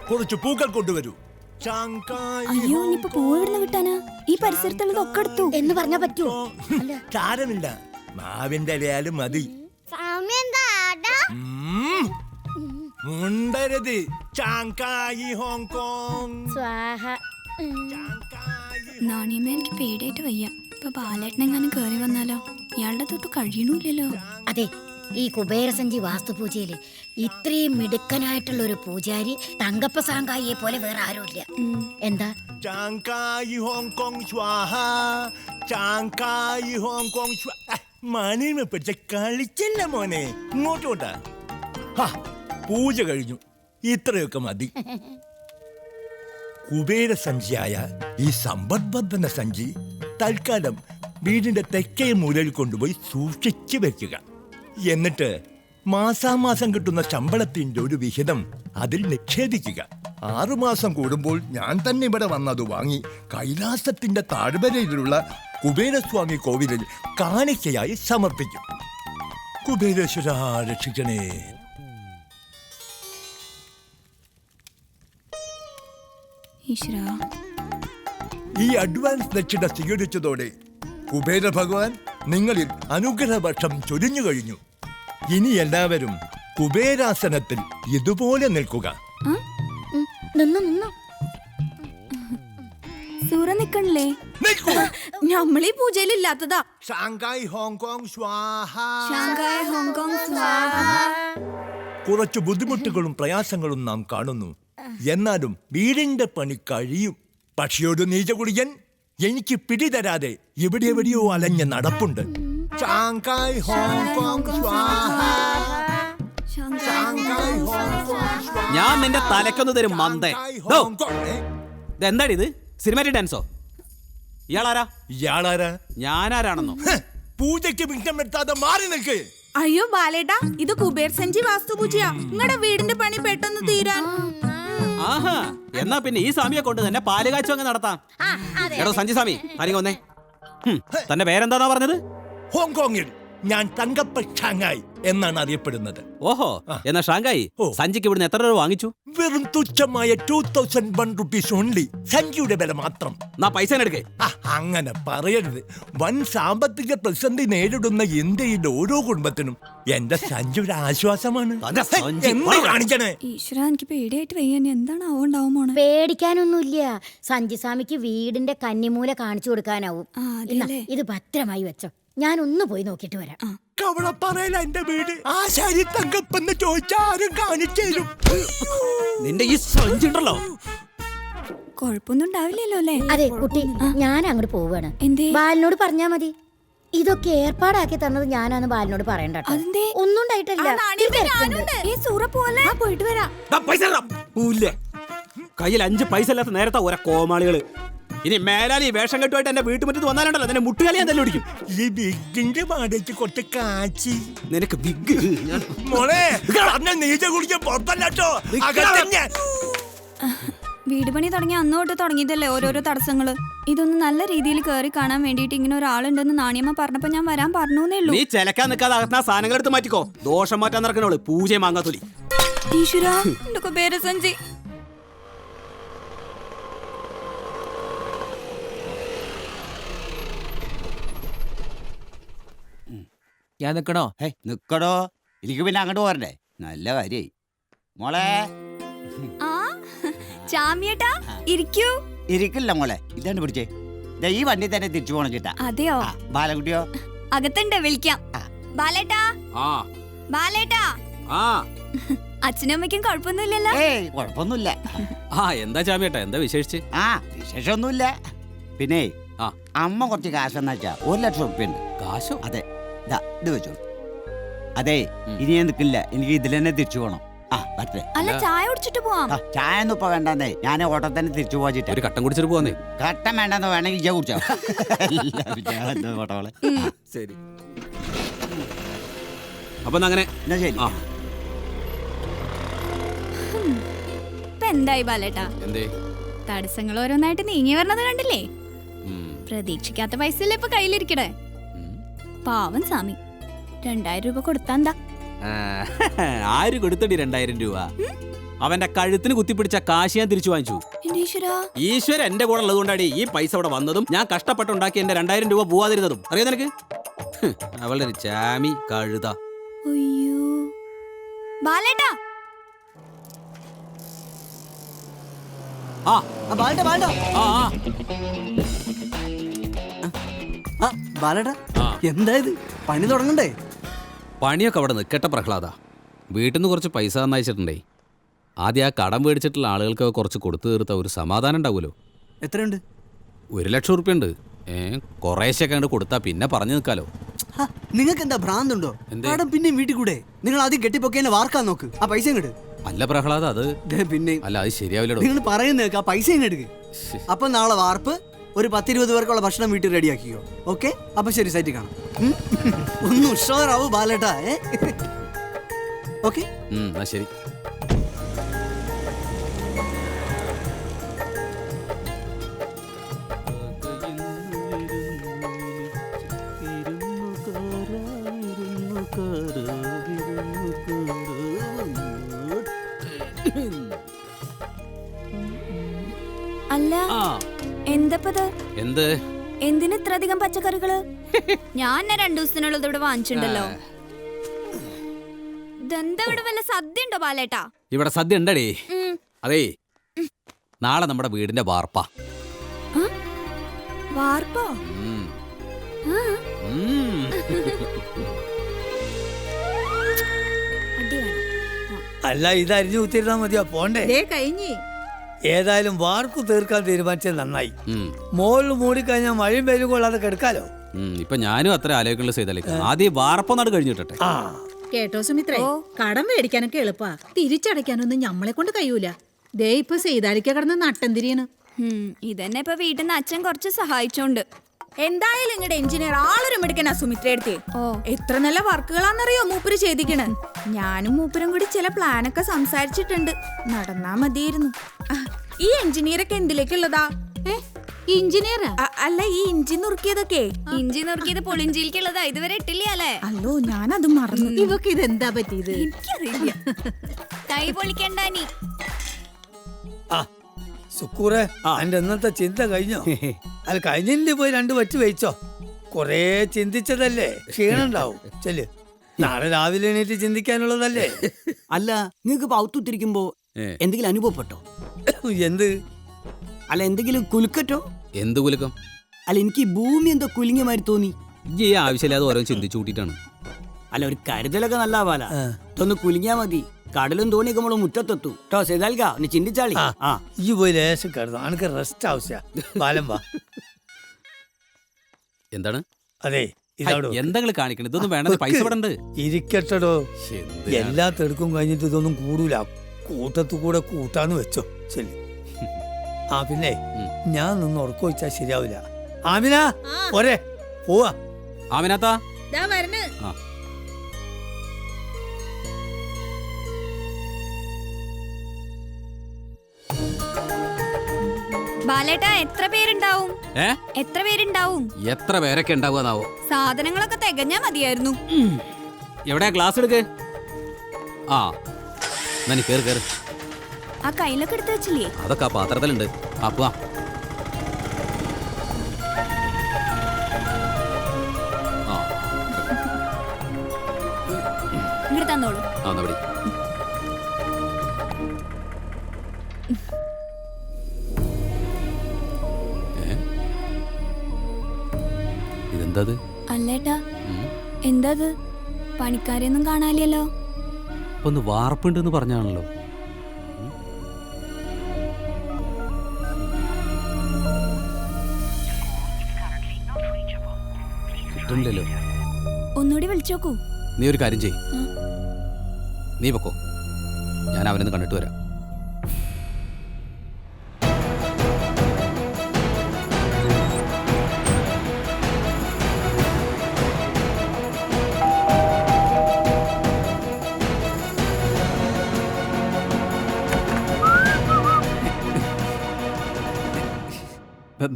കുറച്ച് പൂക്കൾ കൊണ്ടുവരൂ. അയ്യോ ഇനിയിപ്പോ പൂവിടുന്ന് കിട്ടാനാ? ഈ പരിസരത്തുള്ളതൊക്കെ എടുത്തു എന്ന് പറഞ്ഞാ പറ്റൂ? സാരമില്ല, മാവിന്റെ ഇലയാലും മതി. മുണ്ടരുത്. ചാങ്കായി ഹോങ്കോങ്. നാണിയമ്മ, എനിക്ക് പേടിയായിട്ട് വയ്യ. ഇപ്പൊ ബാലേട്ടനെങ്ങാനും കേറി വന്നാലോ? ഇയാളുടെ തൊട്ട് കഴിയണില്ലല്ലോ. അതെ, ഈ കുബേരസഞ്ചി വാസ്തുപൂജയില് ഇത്രയും മിടുക്കനായിട്ടുള്ള ഒരു പൂജാരി തങ്കപ്പ സാങ്കായിയെ പോലെ വേറെ ആരുമില്ല. എന്താ? ചാങ്കായി ഹോങ്കോങ് സ്വാഹ, ചാങ്കായി ഹോങ്കോങ് സ്വാഹ. മണിമ പിടിച്ച കളിച്ചല്ല മോനെ, ഇങ്ങോട്ടോട്ടാ. പൂജ കഴിഞ്ഞു, ഇത്രയൊക്കെ മതി. കുബേരസഞ്ചിയായ ഈ സമ്പദ്വർദ്ധന സഞ്ചി തൽക്കാലം വീടിന്റെ തെക്കേ മൂലയിൽ കൊണ്ടുപോയി സൂക്ഷിച്ചു വെക്കുക. എന്നിട്ട് മാസാമാസം കിട്ടുന്ന ശമ്പളത്തിന്റെ ഒരു വിഹിതം അതിൽ നിക്ഷേപിക്കുക. 6 മാസം കൂടുമ്പോൾ ഞാൻ തന്നെ ഇവിടെ വന്നത് വാങ്ങി കൈലാസത്തിന്റെ താഴ്വരയിലുള്ള കുബേരസ്വാമി കോവിലിൽ കാണിക്കയായി സമർപ്പിക്കും. കുബേരേശ്വര രക്ഷിക്കണേ. ഈ അഡ്വാൻസ് ദക്ഷിണ സ്വീകരിച്ചതോടെ കുബേര ഭഗവാൻ നിങ്ങളിൽ അനുഗ്രഹവർഷം ചൊരിഞ്ഞു കഴിഞ്ഞു. ഇനി എല്ലാവരും കുബേരാസനത്തിൽ ഇതുപോലെ നിൽക്കുക. സൂറ നിക്കണില്ലേ? നമ്മളീ പൂജയിലില്ലാത്തതാ. ഷാങ്കായ് ഹോങ്കോങ് സ്വാഹ. ഷാങ്കായ് ഹോങ്കോങ് സ്വാഹ. കുറച്ചു ബുദ്ധിമുട്ടുകളും പ്രയാസങ്ങളും നാം കാണുന്നു. എന്നാലും വീടിന്റെ പണി കഴിയും. പക്ഷിയോട് നീചകുടിയൻ എനിക്ക് പിടിതരാതെ എവിടെ എവിടെയോ അലഞ്ഞ നടപ്പുണ്ട്. ഷാങ്കായ് ഹോങ്കോങ് സ്വാഹ. ഞാൻ നിന്റെ തലക്കൊന്ന് തരും മന്ദേ. എന്താടി ഇത്? സിനിമാറ്റിക് ഡാൻസോ? ഇയാളാരാ? ഞാനാരാണെന്നോ? പൂജയ്ക്ക് വിഘ്നം വരുത്താതെ മാറി നിൽക്ക്. അയ്യോ ബാലേട്ടാ, ഇത് കുബേർ സഞ്ചി വാസ്തുപൂജയാ. നിങ്ങളുടെ വീടിന്റെ പണി പെട്ടെന്ന് തീരാൻ. ആഹാ, എന്നാ പിന്നെ ഈ സ്വാമിയെ കൊണ്ട് തന്നെ പാലുകാച്ചും അങ്ങ് നടത്താം. എടോ സഞ്ജി സ്വാമി, ആരെങ്കിലും വന്നേ. തന്റെ പേരെന്താന്നാ പറഞ്ഞത്? ഹോങ്കോങ്ങിൽ ഞാൻ തങ്കപ്പ ഷാങ്കായ് എന്നാണ് അറിയപ്പെടുന്നത്. ഓഹോ, എന്നാ ഷാങ്കായി സഞ്ജിക്ക് ഇവിടുന്ന് എത്ര രൂപ വാങ്ങിച്ചു? വെറും തുച്ഛമായ 2001 rupees ഓൺലി. സഞ്ജിയുടെ വില മാത്രം. പൈസ എടുക്കേ. അങ്ങനെ പറയരുത്. വൻ സാമ്പത്തിക പ്രതിസന്ധി നേരിടുന്ന ഇന്ത്യയിലെ ഓരോ കുടുംബത്തിനും എന്റെ സഞ്ജി ഒരു ആശ്വാസമാണ്. കാണിക്കണേ. ഈശ്വര, എനിക്ക് പേടിയായിട്ട് വയ്യ. എന്താണ് ആവുണ്ടാവുമോ? പേടിക്കാനൊന്നുമില്ല. സഞ്ജി സ്വാമിക്ക് വീടിന്റെ കന്നിമൂല കാണിച്ചു കൊടുക്കാനാവും. ഇത് ഭദ്രമായി വെച്ചോ, ഞാനൊന്ന് പോയി നോക്കിട്ട് വരാം. കവളപ്പാറയില എന്റെ വീട്. ആശാരി തങ്കപ്പെന്ന് ചോദിച്ചാരും കാണിച്ചു തരും. നിന്റെ ഈ സഞ്ചിണ്ടല്ലോ, കൊഴപ്പൊന്നും ഉണ്ടാവില്ലല്ലോ അല്ലേ? അതെ കുട്ടി, ഞാൻ അങ്ങോട്ട് പോവാണ്. ബാലിനോട് പറഞ്ഞാ മതി. ഇതൊക്കെ ഏർപ്പാടാക്കി തന്നത് ഞാനാന്ന് ബാലിനോട് പറയണ്ട. ഒന്നും ഉണ്ടായിട്ടില്ല. പോയിട്ട് വരാം. കയ്യിൽ 5 പൈസ ഇല്ലാത്ത നേരത്തെ ഒരേ കോമാളികള്. ഇനി മേലാൽ ഈ വേഷം കെട്ടുമായിട്ട് എന്റെ വീട്ടുമുറ്റത്ത് വന്നാലുണ്ടല്ലോ അതിന്റെ മുട്ടുകളി ഞാൻ തന്നെ പിടിക്കും. ഈ വിഗിന്റെ പാടേക്ക് കുറച്ച് കാച്ചി. നിനക്ക് വിഗ് മോളെ നീച്ച കുടിക്കാൻ പുറത്തല്ലോ. വീട് പണി തുടങ്ങി അന്നോട്ട് തുടങ്ങിയതല്ലേ ഓരോരോ തടസ്സങ്ങള്. ഇതൊന്നും നല്ല രീതിയിൽ കേറി കാണാൻ വേണ്ടിട്ട് ഇങ്ങനെ ഒരാളുണ്ടെന്ന് നാണിയമ്മ പറഞ്ഞപ്പോ ഞാൻ വരാൻ പറഞ്ഞേ ഉള്ളൂ. നീ ചിലക്കാൻ നിൽക്കാതെ അകത്തുന്ന സാധനങ്ങൾ എടുത്ത് മാറ്റിക്കോ. ദോഷം മാറ്റാൻ നടക്കണോളൂ. പൂജയും മാങ്ങാത്തൊലി. ഈശ്വരാ, എന്റെ കുബേരസഞ്ചി. ഞാൻ നിക്കണോ? നിക്കടോ, എനിക്ക് പിന്നെ അങ്ങോട്ട് പോരണ്ടേ? നല്ല കാര്യായി മോളെ. ചാമിയേട്ടാ, ഇരിക്കൂ. ഇരിക്കില്ല മോളെ, ഇതാണ്ട് പിടിച്ചേ. ഈ വണ്ടി തന്നെ തിരിച്ചു പോണം ചേട്ടാ. അതെയോ? ബാലകുട്ടിയോ? അകത്തുണ്ട്, വിളിക്കാം. ബാലേട്ടാ, ബാലേട്ടാ. അച്ഛനും അമ്മയ്ക്കും കുഴപ്പമൊന്നുമില്ലല്ലോ? കുഴപ്പമൊന്നുമില്ല. എന്താ ചാമിയേട്ടാ, എന്താ വിശേഷിച്ച്? വിശേഷമൊന്നുമില്ല. പിന്നെ അമ്മ കുറച്ച് കാശ് എന്നാ വെച്ചാ 1 ലക്ഷം ഉറുപ്പിയുണ്ട്. കാശോ? അതെ, ഇത് വെച്ചോ. അതെ, ഇനി ഞാൻ നിൽക്കില്ല, എനിക്ക് ഇതിൽ തന്നെ തിരിച്ചു പോകണം. അല്ല, ചായ കുടിച്ചിട്ട് പോവാം. ചായ ഒന്നും ഇപ്പൊ വേണ്ടെന്നേ, ഞാൻ ഓട്ടം തന്നെ തിരിച്ചു പോവാച്ചിട്ട്. ഒരു കട്ടൻ കുടിച്ചിട്ട് പോന്നേ. കട്ടൻ വേണ്ടെന്ന് വേണമെങ്കിൽ ഇജ കുടിച്ചോ. ശരി, അപ്പൊ അങ്ങനെ ശരി. ഇപ്പൊ എന്തായി ബാലേട്ടാ? തടസ്സങ്ങൾ ഓരോന്നായിട്ട് നീങ്ങി വരണത് കണ്ടില്ലേ? പ്രതീക്ഷിക്കാത്ത പൈസയല്ലേ ഇപ്പൊ കയ്യിലിരിക്കണേ. പാവം സ്വാമി, 2000 രൂപ കൊടുത്താ? ആര് കൊടുത്തടി 2000 രൂപ? അവന്റെ കഴുത്തിന് കുത്തിപ്പിടിച്ച കാശ് ഞാൻ തിരിച്ചു വാങ്ങിച്ചു. എന്റെ ഈശ്വരാ. ഈശ്വരൻ എന്റെ കൂടെ ഉള്ളതുകൊണ്ടാടി ഈ പൈസ ഇവിടെ വന്നതും ഞാൻ കഷ്ടപ്പെട്ടുണ്ടാക്കി എന്റെ 2000 രൂപ പോവാതിരുന്നതും. അറിയാം നിനക്ക്? അവളുടെ ഒരു ചാമി കഴുത. അയ്യോ ബാലേട്ടാ. ആ ബാലട്ട ബാലട്ട ആ ആ ബാലട്ട ആ. എന്തായത് പണി തുടങ്ങണ്ടേ? പണിയൊക്കെ അവിടെ നിൽക്കട്ടെ പ്രഹ്ലാദ. വീട്ടിൽ നിന്ന് കുറച്ച് പൈസ തന്നയച്ചിട്ടുണ്ടേ. ആദ്യം ആ കടം മേടിച്ചിട്ടുള്ള ആളുകൾക്ക് കുറച്ച് കൊടുത്തു തീർത്ത ഒരു സമാധാനം ഉണ്ടാവുമല്ലോ. എത്രയുണ്ട്? 1,00,000 ഉറുപ്പ്യ ഉണ്ട്. കുറേശ്ശൊക്കെ അങ്ങോട്ട് കൊടുത്താ പിന്നെ പറഞ്ഞു നിൽക്കാലോ. നിങ്ങൾക്ക് എന്താ ഭ്രാന്തുണ്ടോ? എന്തേ? കടം പിന്നെ വീട്ടിൽ കൂടെ. നിങ്ങൾ ആദ്യം കെട്ടിപ്പൊക്കെ വാർക്കാൻ നോക്ക്. ആ പൈസ ഇങ്ങോട്ട്. അല്ല പ്രഹ്ലാദ, അത് പിന്നെ അല്ല, അത് ശരിയാവില്ലടോ. നിങ്ങൾ പറയുന്നേക്ക് ആ പൈസ ഇങ്ങെടുക്ക്. അപ്പൊ നാളെ വാർപ്പ് ഒരു 10-20 പേർക്കുള്ള ഭക്ഷണം വീട്ടിൽ റെഡിയാക്കിക്കോ. ഓക്കെ? അപ്പൊ ശരി, സൈറ്റിൽ കാണാം. ഒന്ന് ഉഷാറാവൂ ബാലേട്ടാ. ഓക്കെ? എന്നാ ശരി. അല്ല ആ എന്തപ്പത്? എന്ത്? എന്തിന് ഇത്ര അധികം പച്ചക്കറികള്? ഞാൻ 2 ദിവസത്തിനുള്ളത് ഇവിടെ വാങ്ങിച്ചിട്ടുണ്ടല്ലോ. ഇതെന്താ ഇവിടെ വല്ല സദ്യ ഉണ്ടോ ബാലേട്ടാ? ഇവിടെ സദ്യ ഉണ്ടടേ. അതേ, നാളെ നമ്മുടെ വീടിന്റെ വാർപ്പാ. വാർപ്പോ? ഉം. ആ, ഉം. അടി വേണം. അല്ല, ഇത് അരിഞ്ഞു കുത്തിരുന്നാ മതിയോ? പോണ്ടേ? കഴിഞ്ഞി ഏതായാലും വാർക്കു തീർക്കാൻ തീരുമാനിച്ചത് നന്നായി. ഉം. മോളിൽ മൂടിക്കഴിഞ്ഞാൽ മഴയും വെയിലും കൊള്ളാതെ കിടക്കാലോ. ഇപ്പൊ ഞാനും അത്ര ആലോചിക്കുന്ന ചെയ്താലേക്ക് ആദ്യം വാർപ്പൊന്നാട് കഴിഞ്ഞിട്ടെ. ആ കേട്ടോ സുമിത്രേ, കടം മേടിക്കാനൊക്കെ എളുപ്പാ, തിരിച്ചടയ്ക്കാനൊന്നും ഞമ്മളെ കൊണ്ട് കഴിയൂല. ദേ ഇപ്പൊ സീതാലിക്ക കിടന്ന് നട്ടം തിരിയാണ്. ഇതന്നെ ഇപ്പൊ വീട്ടിൽ നിന്ന് അച്ഛൻ കുറച്ച് സഹായിച്ചോണ്ട്. എന്തായാലും ഇങ്ങടെ എഞ്ചിനീയർ ആളൊരു മിടുക്കനാ സുമിത്ര എടുത്തേ. ഓ, എത്ര നല്ല വർക്കുകളാന്നറിയോ മൂപ്പര് ചെയ്തിക്കണ്. ഞാനും മൂപ്പരും കൂടി ചില പ്ലാനൊക്കെ സംസാരിച്ചിട്ടുണ്ട്. നടന്നാ മതിയായിരുന്നു. ഈ എഞ്ചിനീയറൊക്കെ എന്തിലേക്കുള്ളതാ? എഞ്ചിനീയറാ? അല്ല, ഈ ഇഞ്ചി നുറുക്കിയതൊക്കെ. ഇഞ്ചി നുറുക്കിയത് പൊളിഞ്ചിയിലേക്കുള്ളതാ. ഇതുവരെ ഇട്ടില്ല അല്ലേ? അല്ലോ, ഞാനത് മറന്നു. ഇവക്ക് ഇതെന്താ പറ്റിയത്? എനിക്കറിയില്ല. കൈ പൊളിക്കണ്ടാനി. ആ സുക്കൂറെ, എന്റെ ഇന്നത്തെ ചിന്ത കഴിഞ്ഞോ? അത് കഴിഞ്ഞിട്ട് പോയി 2 വച്ച് വെച്ചോ. കൊറേ ചിന്തിച്ചതല്ലേ, ക്ഷീണുണ്ടാവും. ചെല്ല്, നാളെ രാവിലെ എണീറ്റ് ചിന്തിക്കാനുള്ളതല്ലേ. അല്ല, നിങ്ങൾക്ക് ഔത്തുത്തിരിക്കുമ്പോ എന്തെങ്കിലും അനുഭവപ്പെട്ടോ? എന്ത്? അല്ല, എന്തെങ്കിലും കുലുക്കറ്റോ? എന്ത് കുലുക്കം? അല്ല, എനിക്ക് ഈ ഭൂമി എന്തോ കുലുങ്ങിയ മാതിരി തോന്നി. ഈ ആവശ്യമില്ലാതെ ഓരോ ചിന്തിച്ചു കൂട്ടിയിട്ടാണ്. അല്ല, ഒരു കരുതലൊക്കെ നല്ല പാല. ഇതൊന്ന് കുലുങ്ങിയാ മതി. കടലും തോണിയൊക്കെ നമ്മള് മുറ്റത്തെത്തു കേട്ടോ. സേതാൽക്ക നീ ചിന്തിച്ചാളി. ആ ഈ പോയി ലേശം കിടന്നു, എനിക്ക് റെസ്റ്റ് ആവശ്യ. ബാലം വാ. എന്താണ്? അതെ, ഇതാടോ. എന്തെങ്കിലും കാണിക്കണം. ഇതൊന്നും വേണ്ട, പൈസ പെടണ്ട്. ഇരിക്കട്ടോ, എല്ലാ തിരക്കും കഴിഞ്ഞിട്ട് ഇതൊന്നും കൂടൂല. കൂട്ടത്തു കൂടെ കൂട്ടാന്ന് വെച്ചോ. ശരി. ആ പിന്നെ ഞാൻ നിന്ന് ഉറക്കം വെച്ചാൽ ശരിയാവില്ല. ആമിന പോരെ, പോവാ. ആമിനാത്താ, ആ ബാലേട്ടാ, എത്ര പേരുണ്ടാവും? എത്ര പേരുണ്ടാവും? എത്ര പേരൊക്കെ ഉണ്ടാവുകയെന്നാവോ? സാധനങ്ങളൊക്കെ തികഞ്ഞാ മതിയായിരുന്നു. എവിടെയാ ഗ്ലാസ് എടുക്ക്? ആ നനി കേറ് കേറ്. ആ കയ്യിലൊക്കെ എടുത്ത് വെച്ചില്ലേ? അതൊക്കെ ആ പാത്രത്തിലുണ്ട്. ആ പോവാ. ഇങ്ങോട്ട് തന്നോളൂ. ആ എന്നാ പിടി. ഇതെന്താ? അല്ലേട്ടാ, എന്താത്? പണിക്കാരെയൊന്നും കാണാനില്ലല്ലോ. ഒന്ന് വാർപ്പുണ്ടെന്ന് പറഞ്ഞാണല്ലോ. കിട്ടണില്ലല്ലോ. ഒന്നുകൂടി വിളിച്ചോക്കൂ. നീ ഒരു കാര്യം ചെയ്, നീ പൊക്കോ, ഞാൻ അവനൊന്ന് കണ്ടിട്ട് വരാം.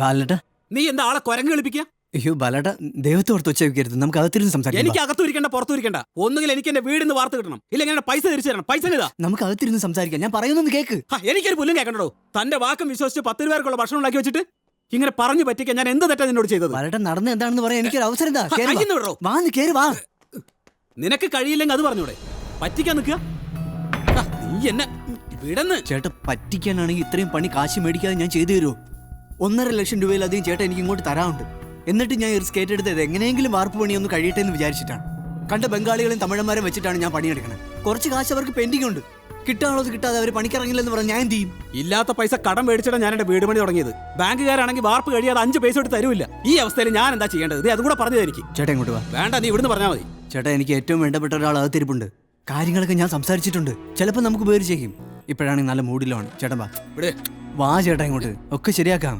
ബാലട്ട, നീ എന്താ ആളെ കുരങ്ങ് കളിപ്പിക്കുക? അയ്യോ ബാലേട്ട ദൈവത്തോർത്ത് ഒച്ച വെക്കരുത്, നമുക്ക് അകത്തിരുന്ന് സംസാരിക്കാം. എനിക്ക് അകത്തു ഇരിക്കണ്ട പുറത്തു ഇരിക്കണ്ട. ഒന്നുകിൽ എനിക്ക് എന്റെ വീടിന്ന് വാർത്ത കിട്ടണം, ഇല്ലെങ്കിൽ എന്റെ പൈസ തിരിച്ചു തരണം. പൈസ ഇതാ. നമുക്ക് അകത്തിരുന്ന് സംസാരിക്കാം, ഞാൻ പറയുന്നൊന്ന് കേക്ക്. എനിക്കൊരു പുല്ലും കേൾക്കണ്ടോ. തന്റെ വാക്കും വിശ്വസിച്ച് 10 രൂപയ്ക്കുള്ള ഭക്ഷണം ഉണ്ടാക്കി വെച്ചിട്ട് ഇങ്ങനെ പറഞ്ഞു പറ്റിക്കാൻ ഞാൻ എന്ത് തെറ്റാ നിന്നോട് ചെയ്തത്? ബാലേട്ട നടന്ന് എന്താണെന്ന് പറയാൻ എനിക്കൊരു അവസരം എന്താ? കയ്യിന്ന് വിടറോ. കേറി വാ. നിനക്ക് കഴിയില്ലെങ്കിൽ അത് പറഞ്ഞൂടെ? പറ്റിക്കാൻ നിൽക്കുക. നീ എന്നെ വിടന്ന്. ചേട്ടാ പറ്റിക്കാനാണെങ്കിൽ ഇത്രയും പണി കാശ് മേടിക്കാതെ ഞാൻ ചെയ്തു തരുമോ? 1.5 ലക്ഷം രൂപയിലധികം ചേട്ടാ എനിക്ക് ഇങ്ങോട്ട് തരാറുണ്ട്. എന്നിട്ട് ഞാൻ ഒരു സ്കേറ്റ് എടുത്തത് എങ്ങനെയെങ്കിലും വാർപ്പ് പണി ഒന്ന് കഴിയട്ടെ എന്ന് വിചാരിച്ചിട്ടാണ്. കണ്ട ബംഗാളികളും തമിഴന്മാരെ വെച്ചിട്ടാണ് ഞാൻ പണിയെടുക്കുന്നത്. കുറച്ച് കാശ് അവർക്ക് പെൻഡിങ് ഉണ്ട്, കിട്ടാനുള്ളത് കിട്ടാതെ അവർ പണിക്കിറങ്ങില്ലെന്ന് പറഞ്ഞാൽ ഞാൻ എന്ത് ചെയ്യും? ഇല്ലാത്ത പൈസ കടം മേടിച്ചിട്ടാണ് ഞാൻ എന്റെ വീട് പണി തുടങ്ങിയത്. ബാങ്കുകാരാണെങ്കിൽ വാർപ്പ് കഴിയാതെ 5 പൈസ എടുത്ത് തരൂല്ല. ഈ അവസ്ഥയിൽ ഞാൻ എന്താ ചെയ്യേണ്ടത്? ഇത് അതുകൂടെ പറഞ്ഞു എനിക്ക്. ചേട്ടാ ഇങ്ങോട്ട് വാ. വേണ്ട, നീ ഇവിടുന്ന് പറഞ്ഞാൽ മതി. ചേട്ടാ എനിക്ക് ഏറ്റവും വേണ്ടപ്പെട്ട ഒരാൾ അകത്തിരിപ്പുണ്ട്. കാര്യങ്ങളൊക്കെ ഞാൻ സംസാരിച്ചിട്ടുണ്ട്. ചിലപ്പോൾ നമുക്ക് പേര് ചെയ്യും. ഇപ്പോഴാണെങ്കിൽ നല്ല മൂഡിലാണ്. ചേട്ടൻ വാ. ഇവിടെ വാ ചേട്ടാ ഇങ്ങോട്ട്, ഒക്കെ ശരിയാക്കാം.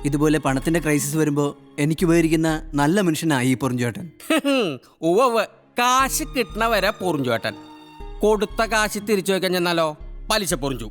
ഇതുപോലെ പണത്തിന്റെ ക്രൈസിസ് വരുമ്പോ എനിക്ക് ഉപകരിക്കുന്ന നല്ല മനുഷ്യനായി ഈ പൊറിഞ്ചേട്ടൻ. ഉവ്വ് കാശ് കിട്ടണ വരെ പൊറിഞ്ചോട്ടൻ. കൊടുത്ത കാശ് തിരിച്ചു വെക്കാൻ ചെന്നാലോ പലിശ പൊറിഞ്ചു.